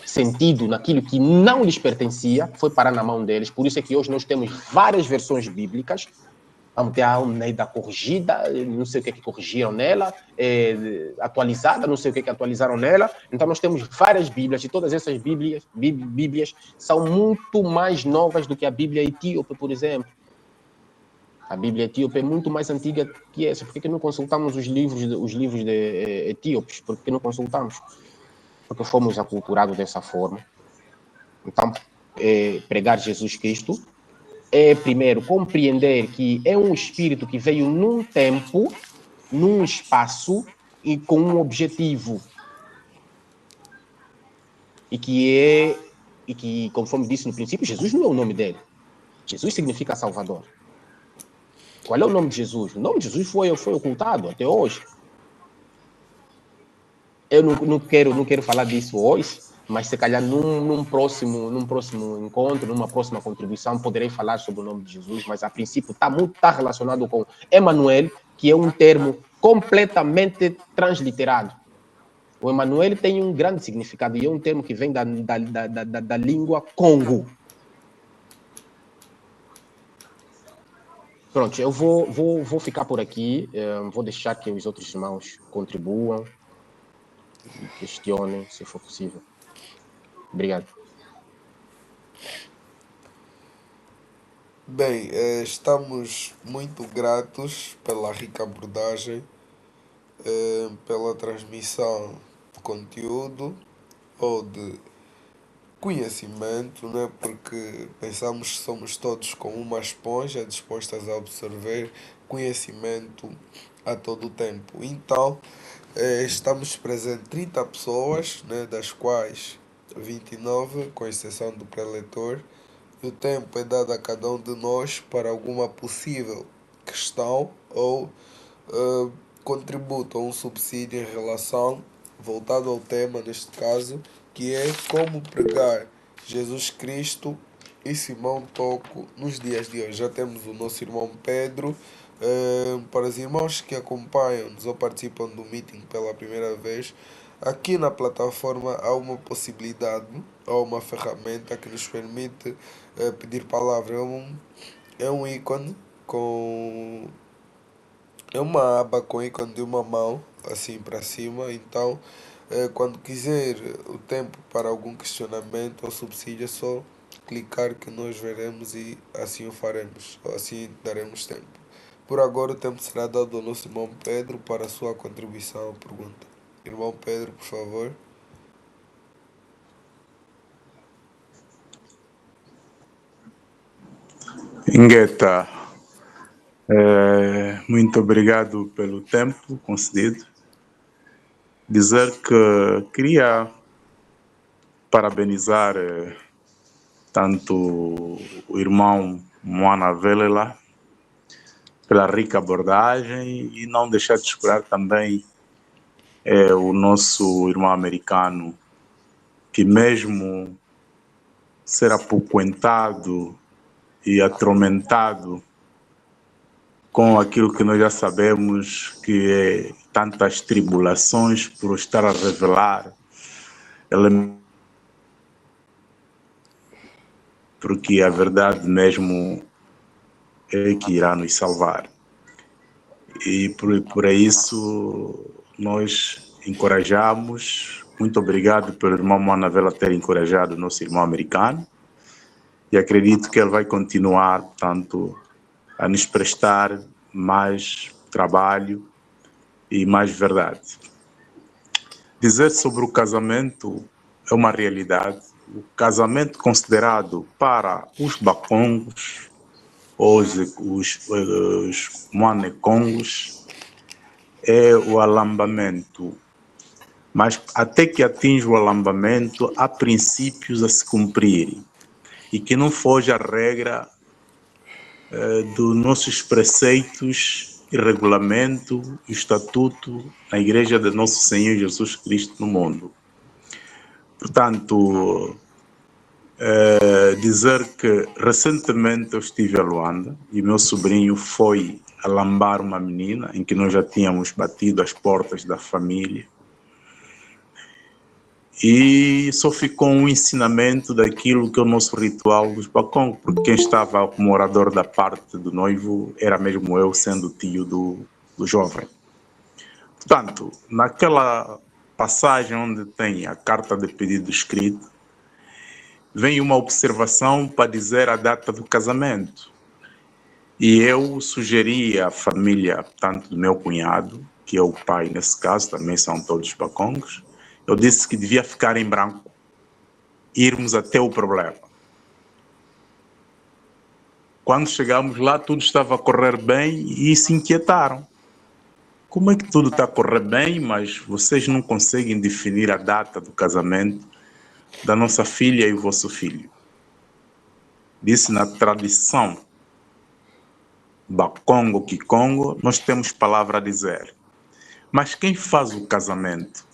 sentido naquilo que não lhes pertencia, foi parar na mão deles. Por isso é que hoje nós temos várias versões bíblicas. Vamos ter a Almeida corrigida, não sei o que é que corrigiram nela, atualizada, não sei o que é que atualizaram nela. Então nós temos várias Bíblias, e todas essas Bíblias são muito mais novas do que a Bíblia etíope, por exemplo. A Bíblia etíope é muito mais antiga que essa. Por que não consultamos os livros etíopes? Por que não consultamos? Porque fomos aculturados dessa forma. Então, pregar Jesus Cristo é, primeiro, compreender que é um espírito que veio num tempo, num espaço e com um objetivo. E que, conforme disse no princípio, Jesus não é o nome dele. Jesus significa Salvador. Qual é o nome de Jesus? O nome de Jesus foi ocultado até hoje. Eu não quero falar disso hoje, mas se calhar num próximo encontro, numa próxima contribuição, poderei falar sobre o nome de Jesus, mas a princípio está relacionado com Emanuel, que é um termo completamente transliterado. O Emanuel tem um grande significado e é um termo que vem da língua Congo. Pronto, eu vou ficar por aqui, vou deixar que os outros irmãos contribuam e questionem, se for possível. Obrigado. Bem, estamos muito gratos pela rica abordagem, pela transmissão de conteúdo ou de conhecimento, né? Porque pensamos que somos todos como uma esponja dispostas a absorver conhecimento a todo o tempo. Então, estamos presentes 30 pessoas, né? Das quais 29, com exceção do preletor. E o tempo é dado a cada um de nós para alguma possível questão ou contributo ou um subsídio em relação, voltado ao tema neste caso, que é como pregar Jesus Cristo e Simão Toco nos dias de hoje. Já temos o nosso irmão Pedro Para os irmãos que acompanham-nos ou participam do meeting pela primeira vez, aqui na plataforma há uma possibilidade ou uma ferramenta que nos permite pedir palavra. É um ícone com. É uma aba com ícone de uma mão, assim para cima. Então, quando quiser o tempo para algum questionamento ou subsídio, é só clicar que nós veremos e assim o faremos, ou assim daremos tempo. Por agora, o tempo será dado ao nosso irmão Pedro para a sua contribuição à pergunta. Irmão Pedro, por favor. Ingueta, muito obrigado pelo tempo concedido. Dizer que queria parabenizar tanto o irmão Moana Velela pela rica abordagem e não deixar de esperar também o nosso irmão americano, que mesmo ser apoquentado e atormentado com aquilo que nós já sabemos que é tantas tribulações por estar a revelar porque a verdade mesmo é que irá nos salvar. E por isso nós encorajamos. Muito obrigado pelo irmão Manavela ter encorajado o nosso irmão americano e acredito que ele vai continuar, portanto, a nos prestar mais trabalho e mais verdade. Dizer sobre o casamento é uma realidade. O casamento considerado para os bacongos, os moanecongos, é o alambamento. Mas até que atinja o alambamento, há princípios a se cumprirem e que não foge a regra dos nossos preceitos e regulamento e estatuto na Igreja de Nosso Senhor Jesus Cristo no mundo. Portanto, dizer que recentemente eu estive a Luanda e meu sobrinho foi alambar uma menina em que nós já tínhamos batido as portas da família. E só ficou um ensinamento daquilo que é o nosso ritual dos bacongos, porque quem estava como orador da parte do noivo era mesmo eu, sendo tio do jovem. Portanto, naquela passagem onde tem a carta de pedido escrito, vem uma observação para dizer a data do casamento. E eu sugeri à família, tanto do meu cunhado, que é o pai nesse caso, também são todos bacongos, eu disse que devia ficar em branco, irmos até o problema. Quando chegamos lá, tudo estava a correr bem e se inquietaram. Como é que tudo está a correr bem, mas vocês não conseguem definir a data do casamento da nossa filha e o vosso filho? Disse na tradição Bakongo, Kikongo, nós temos palavra a dizer. Mas quem faz o casamento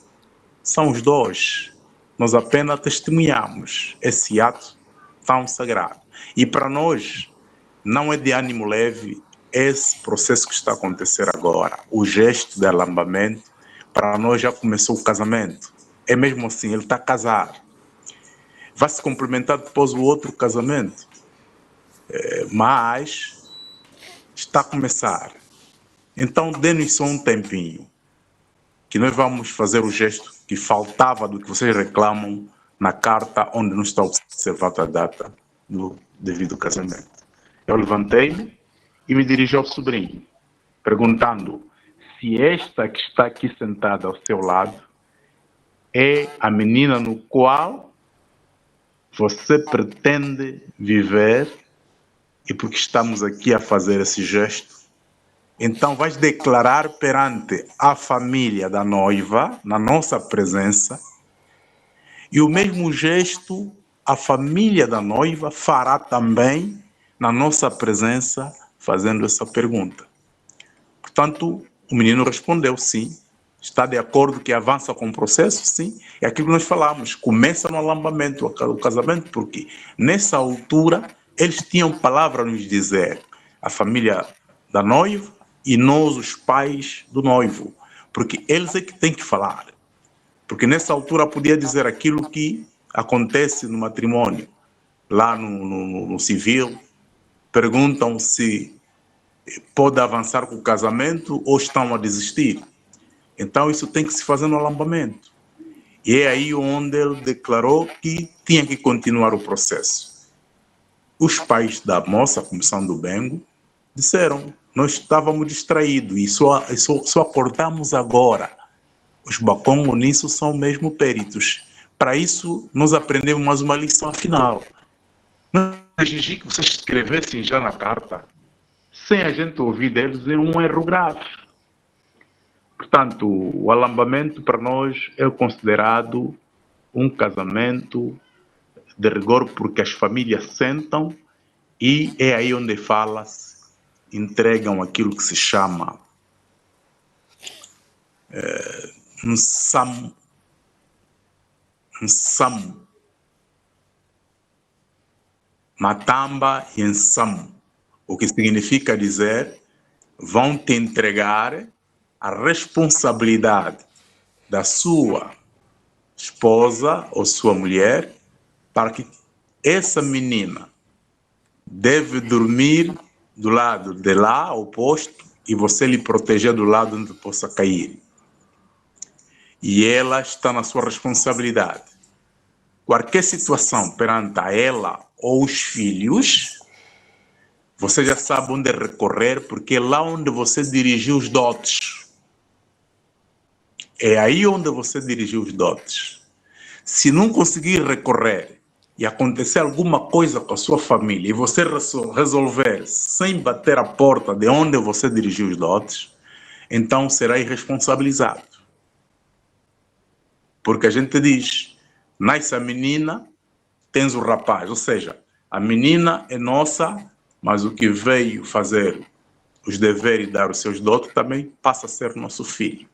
são os dois. Nós apenas testemunhamos esse ato tão sagrado. E para nós, não é de ânimo leve esse processo que está a acontecer agora. O gesto de alambamento, para nós já começou o casamento. É mesmo assim, ele está a casar. Vai se complementar depois o outro casamento. Mas está a começar. Então, dê-nos só um tempinho, que nós vamos fazer o gesto que faltava do que vocês reclamam na carta onde não está observada a data do devido casamento. Eu levantei-me e me dirigi ao sobrinho, perguntando se esta que está aqui sentada ao seu lado é a menina no qual você pretende viver e porque estamos aqui a fazer esse gesto. Então vais declarar perante a família da noiva, na nossa presença, e o mesmo gesto a família da noiva fará também na nossa presença, fazendo essa pergunta. Portanto, o menino respondeu sim, está de acordo que avança com o processo, sim, é aquilo que nós falamos, começa no alambamento, o casamento, porque nessa altura eles tinham palavra a nos dizer, a família da noiva e nós, os pais do noivo, porque eles é que têm que falar. Porque nessa altura podia dizer aquilo que acontece no matrimônio. Lá no civil, perguntam se pode avançar com o casamento ou estão a desistir. Então isso tem que se fazer no alambamento. E é aí onde ele declarou que tinha que continuar o processo. Os pais da moça, começando o Bengo, disseram: nós estávamos distraídos e só acordamos agora. Os Bakongo nisso são mesmo peritos. Para isso, nós aprendemos mais uma lição final. Não exigir que vocês escrevessem já na carta, sem a gente ouvir deles, é um erro grave. Portanto, o alambamento para nós é considerado um casamento de rigor, porque as famílias sentam e é aí onde fala-se, entregam aquilo que se chama nsamo, matamba e nsamo, o que significa dizer: vão te entregar a responsabilidade da sua esposa ou sua mulher, para que essa menina deve dormir do lado de lá, oposto, e você lhe proteger do lado onde possa cair. E ela está na sua responsabilidade. Qualquer situação perante a ela ou os filhos, você já sabe onde recorrer, porque é lá onde você dirigiu os dotes. É aí onde você dirigiu os dotes. Se não conseguir recorrer e acontecer alguma coisa com a sua família e você resolver sem bater a porta de onde você dirigiu os dotes, então será irresponsabilizado. Porque a gente diz: nasce a menina, tens o rapaz. Ou seja, a menina é nossa, mas o que veio fazer os deveres e dar os seus dotes também passa a ser nosso filho.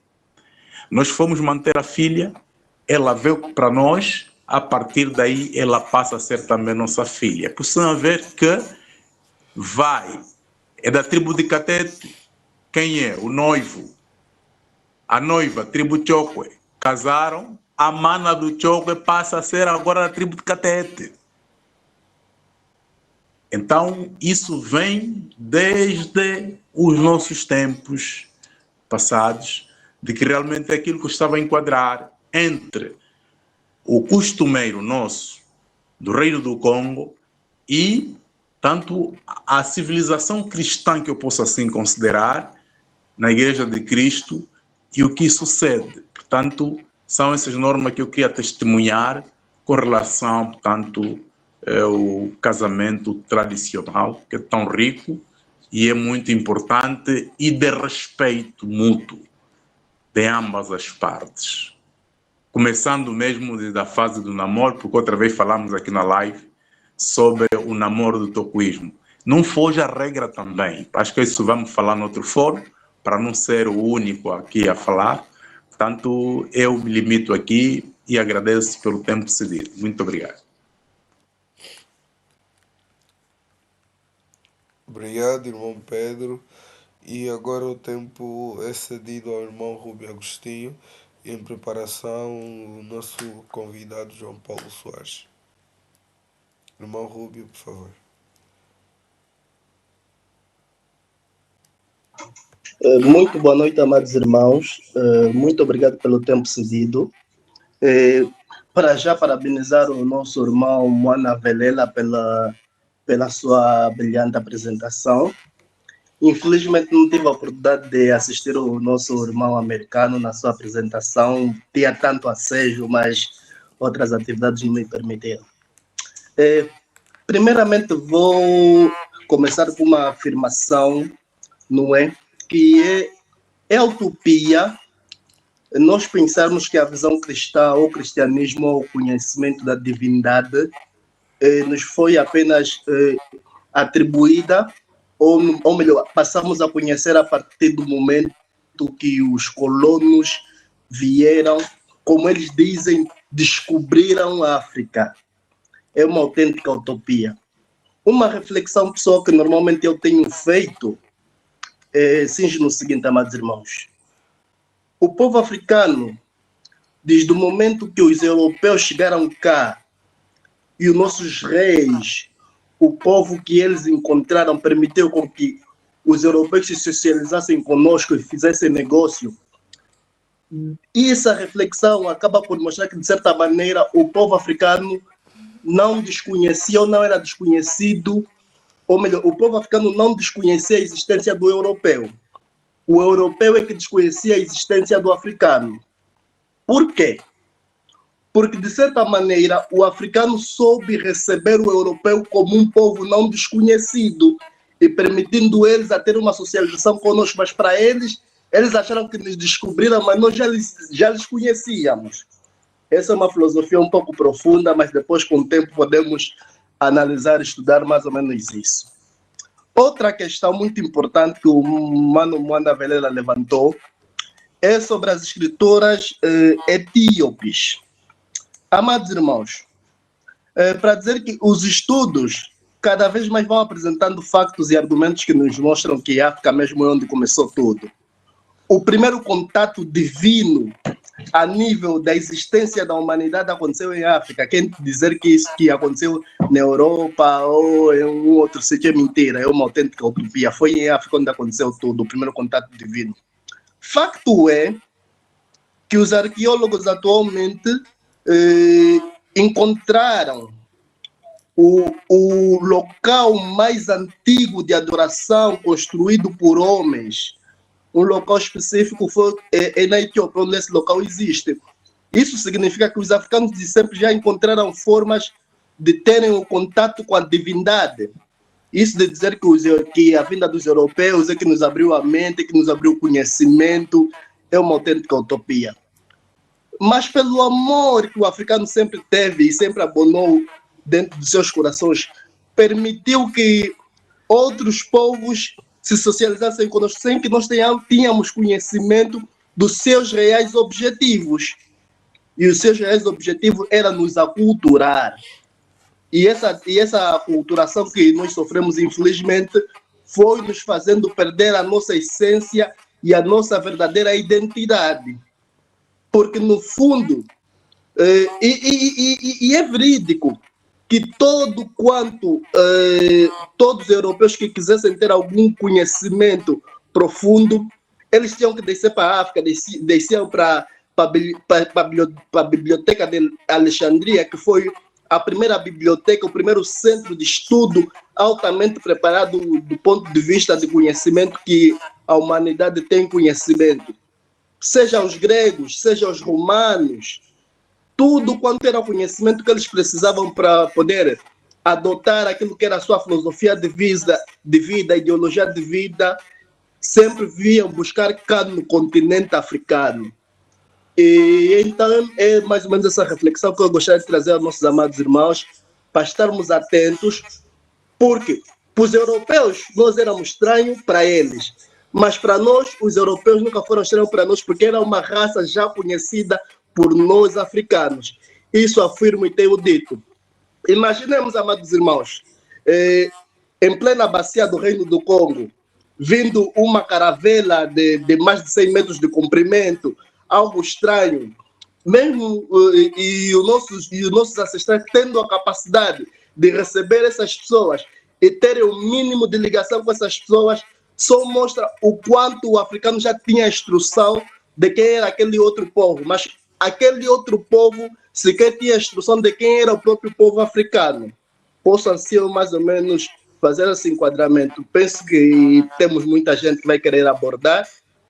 Nós fomos manter a filha, ela veio para nós, a partir daí ela passa a ser também nossa filha. Por isso, a ver que é da tribo de Catete. Quem é? O noivo. A noiva, tribo Chokwe. Casaram, a mana do Chokwe passa a ser agora da tribo de Catete. Então, isso vem desde os nossos tempos passados, de que realmente é aquilo que estava a enquadrar entre o costumeiro nosso do Reino do Congo e tanto a civilização cristã, que eu posso assim considerar, na Igreja de Cristo, e o que sucede. Portanto, são essas normas que eu queria testemunhar com relação, portanto, ao casamento tradicional, que é tão rico e é muito importante, e de respeito mútuo de ambas as partes. Começando mesmo desde a fase do namoro, porque outra vez falamos aqui na live sobre o namoro do tocuísmo. Não foge a regra também. Acho que isso vamos falar no outro fórum, para não ser o único aqui a falar. Portanto, eu me limito aqui e agradeço pelo tempo cedido. Muito obrigado. Obrigado, irmão Pedro. E agora o tempo é cedido ao irmão Rubio Agostinho, e em preparação o nosso convidado João Paulo Soares. Irmão Rubio, por favor. Muito boa noite, amados irmãos. Muito obrigado pelo tempo cedido. Para já parabenizar o nosso irmão Moana Velela pela sua brilhante apresentação. Infelizmente não tive a oportunidade de assistir o nosso irmão americano na sua apresentação. Tinha tanto assédio, mas outras atividades não me permitiram. Primeiramente vou começar com uma afirmação, não é? Que é utopia nós pensarmos que a visão cristã ou cristianismo ou o conhecimento da divindade nos foi apenas atribuída, ou melhor, passamos a conhecer a partir do momento que os colonos vieram, como eles dizem, descobriram a África. É uma autêntica utopia. Uma reflexão pessoal que normalmente eu tenho feito singe no seguinte, amados irmãos. O povo africano, desde o momento que os europeus chegaram cá e os nossos reis, o povo que eles encontraram, permitiu com que os europeus se socializassem conosco e fizessem negócio. E essa reflexão acaba por mostrar que, de certa maneira, o povo africano não desconhecia ou não era desconhecido, ou melhor, o povo africano não desconhecia a existência do europeu. O europeu é que desconhecia a existência do africano. Por quê? Porque, de certa maneira, o africano soube receber o europeu como um povo não desconhecido e permitindo eles a ter uma socialização conosco, mas para eles acharam que nos descobriram, mas nós já lhes conhecíamos. Essa é uma filosofia um pouco profunda, mas depois, com o tempo, podemos analisar e estudar mais ou menos isso. Outra questão muito importante que o Mano Mwanda Velela levantou é sobre as escritoras etíopes. Amados irmãos, para dizer que os estudos cada vez mais vão apresentando factos e argumentos que nos mostram que a África mesmo é onde começou tudo. O primeiro contato divino a nível da existência da humanidade aconteceu em África. Quem dizer que isso que aconteceu na Europa ou em um outro sítio é mentira, é uma autêntica utopia. Foi em África onde aconteceu tudo, o primeiro contato divino. Facto é que os arqueólogos atualmente encontraram o local mais antigo de adoração construído por homens. Um local específico é na Etiópia, onde esse local existe. Isso significa que os africanos de sempre já encontraram formas de terem o contato com a divindade. Isso de dizer que a vinda dos europeus é que nos abriu a mente, que nos abriu o conhecimento, é uma autêntica utopia. Mas pelo amor que o africano sempre teve e sempre abonou dentro dos seus corações, permitiu que outros povos se socializassem conosco sem que nós tínhamos conhecimento dos seus reais objetivos. E os seus reais objetivos era nos aculturar. E essa aculturação que nós sofremos, infelizmente, foi nos fazendo perder a nossa essência e a nossa verdadeira identidade. Porque, no fundo, e é verídico, que todos os europeus que quisessem ter algum conhecimento profundo, eles tinham que descer para a África, desciam para a biblioteca de Alexandria, que foi a primeira biblioteca, o primeiro centro de estudo altamente preparado do ponto de vista de conhecimento que a humanidade tem conhecimento. Seja os gregos, seja os romanos, tudo quanto era o conhecimento que eles precisavam para poder adotar aquilo que era a sua filosofia de vida, ideologia de vida, sempre vinham buscar cá no continente africano. E então é mais ou menos essa reflexão que eu gostaria de trazer aos nossos amados irmãos, para estarmos atentos, porque para os europeus nós éramos estranhos para eles, mas para nós, os europeus nunca foram estranhos para nós, porque era uma raça já conhecida por nós africanos. Isso afirmo e tenho dito. Imaginemos, amados irmãos, em plena bacia do Reino do Congo, vindo uma caravela de mais de 100 metros de comprimento, algo estranho, mesmo e os nossos ancestrais tendo a capacidade de receber essas pessoas e terem o mínimo de ligação com essas pessoas, só mostra o quanto o africano já tinha a instrução de quem era aquele outro povo, mas aquele outro povo sequer tinha a instrução de quem era o próprio povo africano. Posso assim mais ou menos fazer esse enquadramento. Penso que temos muita gente que vai querer abordar.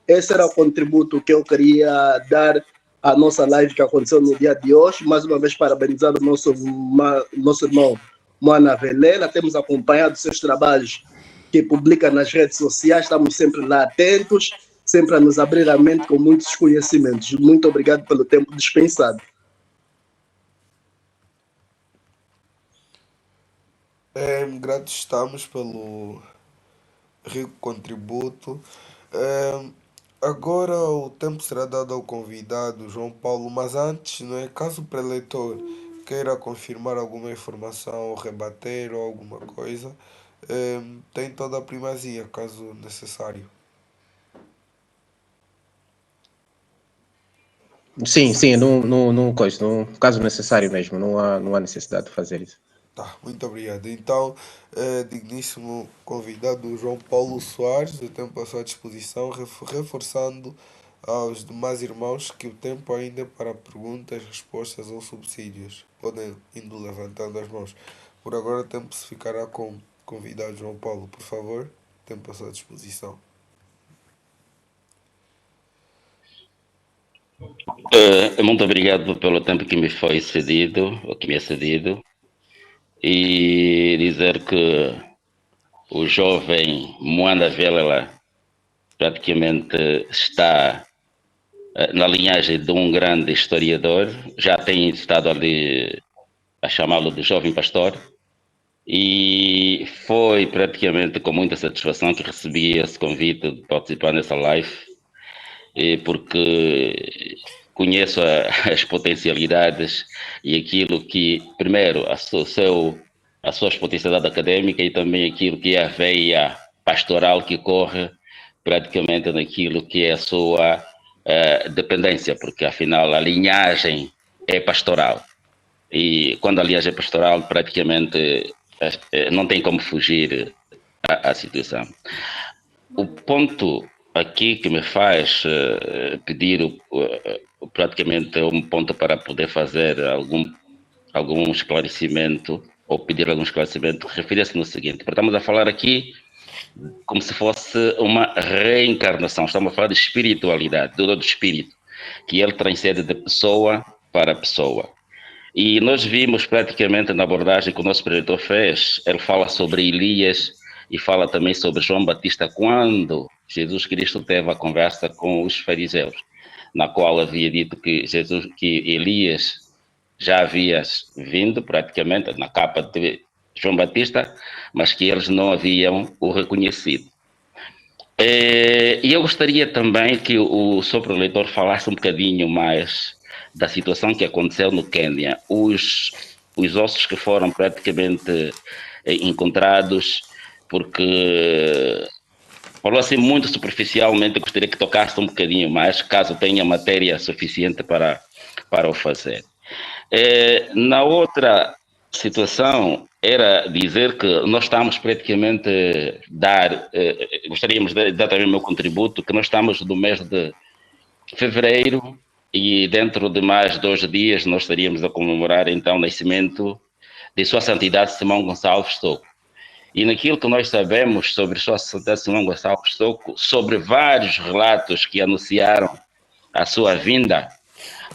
Esse era o contributo que eu queria dar à nossa live que aconteceu no dia de hoje. Mais uma vez, parabenizar o nosso irmão Mwana Velela. Temos acompanhado seus trabalhos que publica nas redes sociais. Estamos sempre lá atentos, sempre a nos abrir a mente com muitos conhecimentos. Muito obrigado pelo tempo dispensado. Gratos estamos pelo rico contributo. Agora o tempo será dado ao convidado João Paulo, mas antes, não é? Caso o preletor queira confirmar alguma informação ou rebater ou alguma coisa, tem toda a primazia, caso necessário. Sim, sim, no caso necessário mesmo, não há necessidade de fazer isso. Tá, muito obrigado. Então, digníssimo convidado João Paulo Soares, o tempo à sua disposição, reforçando aos demais irmãos que o tempo ainda é para perguntas, respostas ou subsídios. Podem indo levantando as mãos. Por agora, o tempo se ficará com o convidado João Paulo, por favor. Tempo à sua disposição. Muito obrigado pelo tempo que me foi cedido, ou que me é cedido, e dizer que o jovem Moanda Vela praticamente está na linhagem de um grande historiador, já tem estado ali a chamá-lo de jovem pastor, e foi praticamente com muita satisfação que recebi esse convite de participar nessa live, porque conheço as potencialidades e aquilo que, primeiro, a sua potencialidade acadêmica e também aquilo que é a veia pastoral que corre praticamente naquilo que é a sua dependência, porque afinal a linhagem é pastoral. E quando a linhagem é pastoral, praticamente não tem como fugir à situação. O ponto aqui que me faz pedir praticamente um ponto para poder fazer algum esclarecimento ou pedir algum esclarecimento refere-se no seguinte: estamos a falar aqui como se fosse uma reencarnação, estamos a falar de espiritualidade, do espírito, que ele transcende de pessoa para pessoa. E nós vimos praticamente na abordagem que o nosso preletor fez, ele fala sobre Elias e fala também sobre João Batista quando Jesus Cristo teve a conversa com os fariseus, na qual havia dito que Elias já havia vindo praticamente na capa de João Batista, mas que eles não haviam o reconhecido. E eu gostaria também que o seu preletor falasse um bocadinho mais da situação que aconteceu no Quênia, os ossos que foram praticamente encontrados, porque falou assim muito superficialmente, gostaria que tocasse um bocadinho mais, caso tenha matéria suficiente para o fazer. Na outra situação, era dizer que nós estamos praticamente gostaríamos de dar também o meu contributo, que nós estamos no mês de fevereiro, e dentro de mais 2 dias nós estaríamos a comemorar então o nascimento de Sua Santidade Simão Gonçalves Tocco. E naquilo que nós sabemos sobre Sua Santidade Simão Gonçalves Tocco, sobre vários relatos que anunciaram a sua vinda,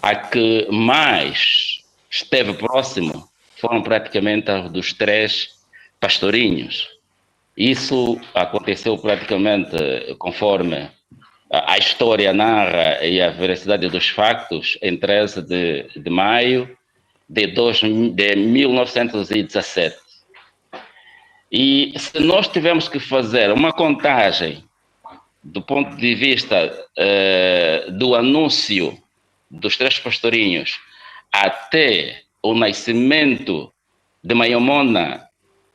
a que mais esteve próximo foram praticamente dos 3 pastorinhos. Isso aconteceu praticamente conforme a história narra e a veracidade dos factos em 13 de maio de 1917. E se nós tivermos que fazer uma contagem do ponto de vista do anúncio dos 3 pastorinhos até o nascimento de Mayomona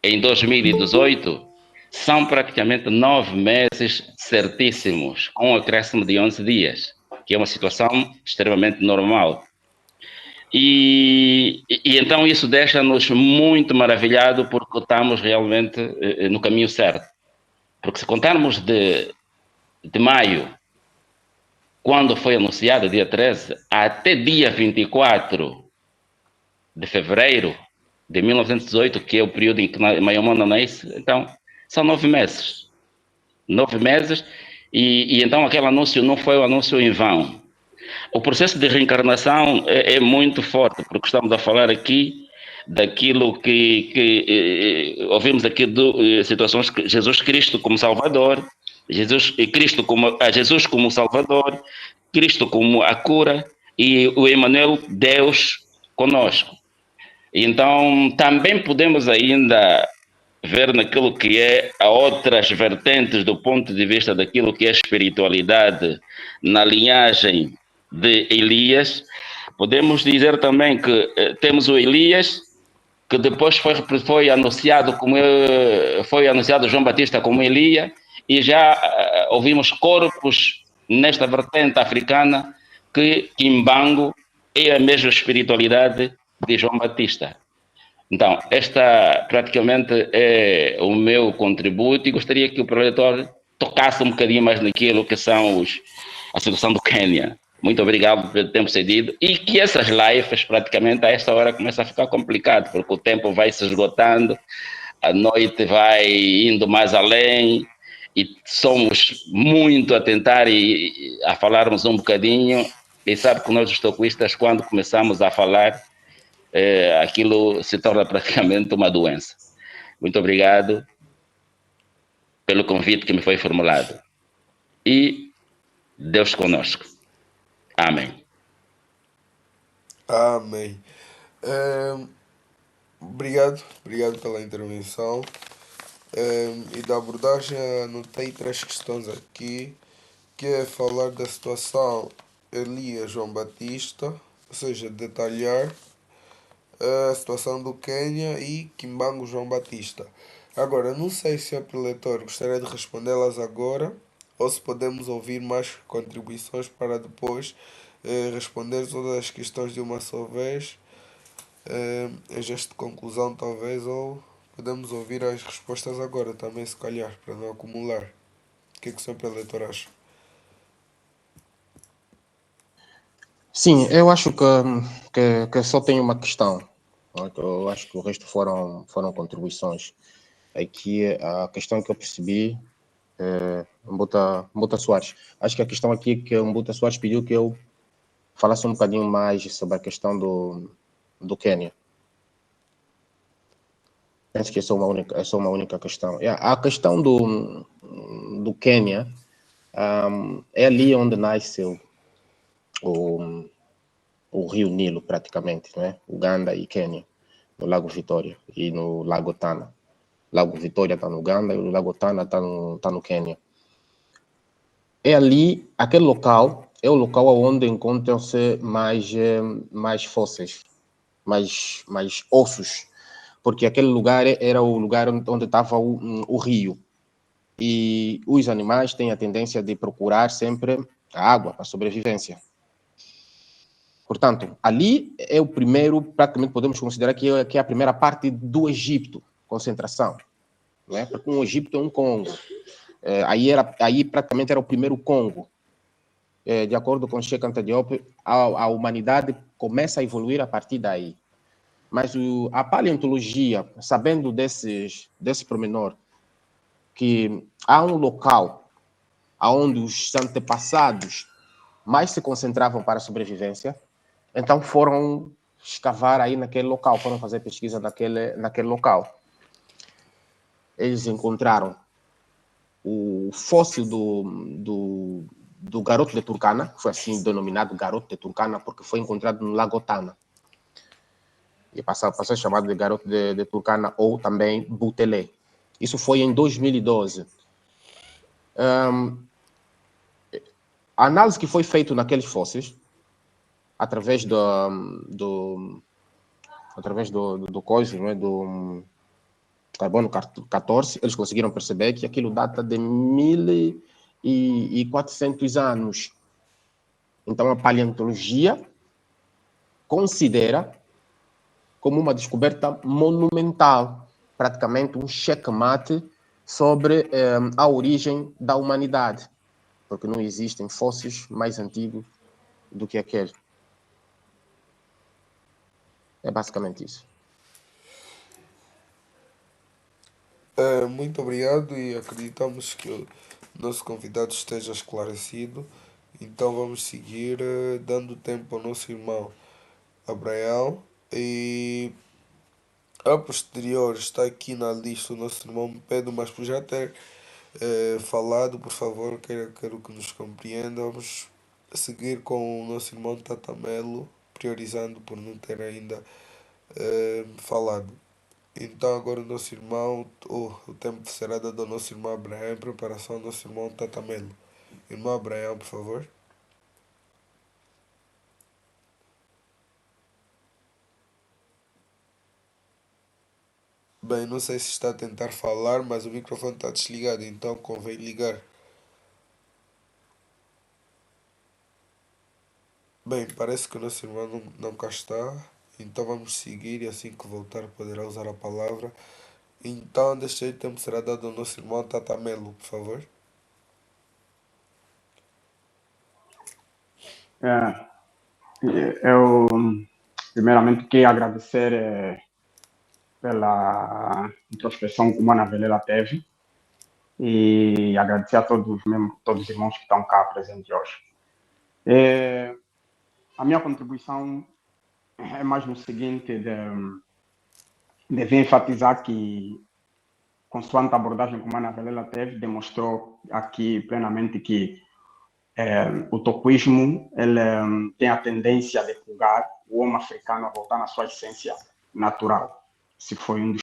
em 2018, são praticamente 9 meses certíssimos, com um acréscimo de 11 dias, que é uma situação extremamente normal. E então isso deixa-nos muito maravilhados, porque estamos realmente no caminho certo. Porque se contarmos de maio, quando foi anunciado, dia 13, até dia 24 de fevereiro de 1918, que é o período em que Mayomona nasce, então são 9 meses. 9 meses, e então aquele anúncio não foi um anúncio em vão. O processo de reencarnação é muito forte, porque estamos a falar aqui daquilo que ouvimos aqui de situações que Jesus Cristo como Salvador, Jesus como Salvador, Cristo como a cura e o Emmanuel, Deus conosco. Então também podemos ainda ver naquilo que é a outras vertentes do ponto de vista daquilo que é espiritualidade na linhagem de Elias. Podemos dizer também que temos o Elias, que depois foi anunciado João Batista como Elias, e já ouvimos corpos nesta vertente africana que Kimbangu é a mesma espiritualidade de João Batista. Então, esta praticamente é o meu contributo e gostaria que o preletor tocasse um bocadinho mais naquilo que são a situação do Quênia. Muito obrigado pelo tempo cedido e que essas lives praticamente a esta hora começa a ficar complicado, porque o tempo vai se esgotando, a noite vai indo mais além e somos muito a tentar a falarmos um bocadinho e sabe que nós os toquistas quando começamos a falar aquilo se torna praticamente uma doença. Muito obrigado pelo convite que me foi formulado. E Deus conosco. Amém. Amém. Obrigado pela intervenção. E da abordagem anotei 3 questões aqui, que é falar da situação Elias João Batista, ou seja, detalhar a situação do Quênia e Kimbangu João Batista. Agora, não sei se o preletor gostaria de respondê-las agora ou se podemos ouvir mais contribuições para depois responder todas as questões de uma só vez, em gesto de conclusão talvez, ou podemos ouvir as respostas agora também, se calhar, para não acumular. O que é que o senhor preletor acha? Sim, eu acho que só tem uma questão. Eu acho que o resto foram contribuições. Aqui a questão que eu percebi, Mbuta Soares. Acho que a questão aqui é que o Mbuta Soares pediu que eu falasse um bocadinho mais sobre a questão do Quênia. Penso que é só uma única questão. A questão do Quênia é ali onde nasce o rio Nilo, praticamente, né? Uganda e Quênia, no Lago Vitória e no Lago Tana. Lago Vitória está no Uganda e o Lago Tana está no Quênia. É ali, aquele local, é o local onde encontram-se mais fósseis, mais ossos, porque aquele lugar era o lugar onde estava o rio. E os animais têm a tendência de procurar sempre a água para a sobrevivência. Portanto, ali é o primeiro, praticamente podemos considerar que é a primeira parte do Egito, concentração. Né? Porque um Egito é um Congo. Aí praticamente era o primeiro Congo. De acordo com Cheikh Anta Diop, a humanidade começa a evoluir a partir daí. Mas a paleontologia, sabendo desse pormenor, que há um local onde os antepassados mais se concentravam para a sobrevivência, então foram escavar aí naquele local, foram fazer pesquisa naquele local. Eles encontraram o fóssil do garoto de Turkana, que foi assim denominado garoto de Turkana, porque foi encontrado no Lago Tana. E passou a ser chamado de garoto de Turkana ou também Butelé. Isso foi em 2012. A análise que foi feita naqueles fósseis, através do coisa, né, do carbono 14, eles conseguiram perceber que aquilo data de 1.400 anos. Então, a paleontologia considera como uma descoberta monumental, praticamente um checkmate sobre a origem da humanidade, porque não existem fósseis mais antigos do que aquele. É basicamente isso. Muito obrigado e acreditamos que o nosso convidado esteja esclarecido. Então vamos seguir dando tempo ao nosso irmão Abraão. E a posterior está aqui na lista o nosso irmão Pedro, mas por já ter falado, por favor, quero que nos compreenda. Vamos seguir com o nosso irmão Tatamelo, priorizando por não ter ainda falado. Então agora o nosso irmão, o tempo será dado ao nosso irmão Abraão em preparação ao nosso irmão Tatamelo. Irmão Abraão, por favor. Bem, não sei se está a tentar falar, mas o microfone está desligado, então convém ligar. Bem, parece que o nosso irmão não cá está, então vamos seguir e assim que voltar poderá usar a palavra. Então, deste tempo será dado ao nosso irmão Tatamelo, por favor. É, eu, primeiramente, queria agradecer pela introspecção que o Mana Velela teve e agradecer a todos os irmãos que estão cá presentes hoje. A minha contribuição é mais no seguinte, de enfatizar que, consoante a abordagem que o Mana Velela teve, demonstrou aqui plenamente que o toquismo ele, tem a tendência de pegar o homem africano a voltar na sua essência natural. Se foi um dos